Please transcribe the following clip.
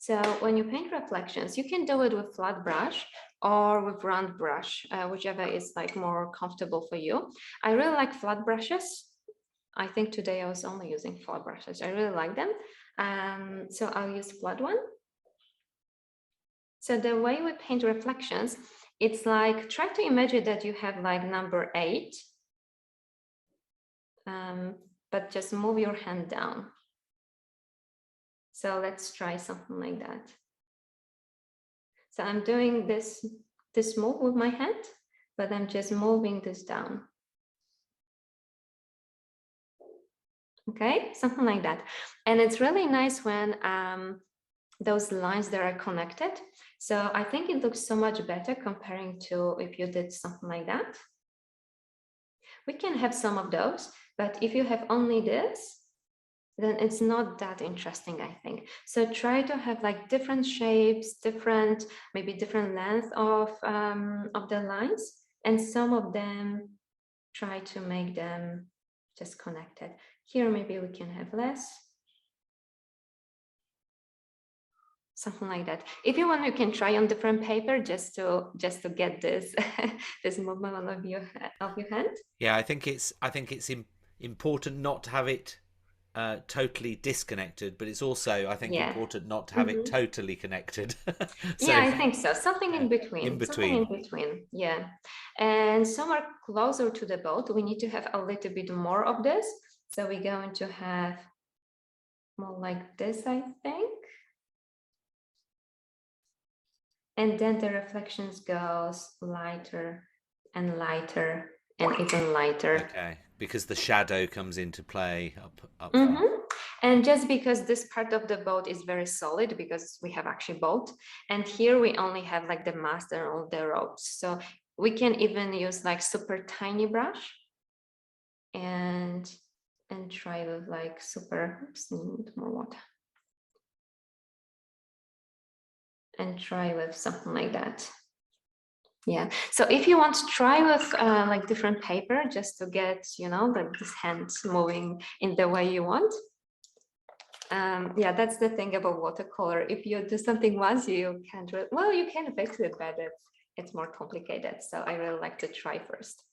So when you paint reflections, you can do it with flat brush or with round brush, whichever is like more comfortable for you. I really like flat brushes. I think today I was only using flat brushes. I really like them. So I'll use flat one. So the way we paint reflections, it's like, try to imagine that you have like number 8, but just move your hand down. So let's try something like that. So I'm doing this move with my hand, but I'm just moving this down. Okay, something like that. And it's really nice when those lines that are connected. So I think it looks so much better comparing to if you did something like that. We can have some of those, but if you have only this, then it's not that interesting, I think. So try to have like different shapes, maybe different length of the lines, and some of them try to make them just connected. Here, maybe we can have less. Something like that. If you want, you can try on different paper just to get this this movement of your hand. Yeah, I think it's important not to have it totally disconnected, but it's also, I think, important not to have it totally connected. So yeah, I think so. Something in between. In between. Something in between. Yeah. And somewhere closer to the boat, we need to have a little bit more of this. So we're going to have more like this, I think. And then the reflections goes lighter and lighter and even lighter. Okay, because the shadow comes into play up Mm-hmm. front. And just because this part of the boat is very solid, because we have actually boat, and here we only have like the mast and all the ropes. So we can even use like super tiny brush and try with like super, oops, need more water. And try with something like that. Yeah, so if you want to try with like different paper just to get, you know, like this hand moving in the way you want. Yeah, that's the thing about watercolor. If you do something once, you can't, well, you can fix it, but it's more complicated. So I really like to try first.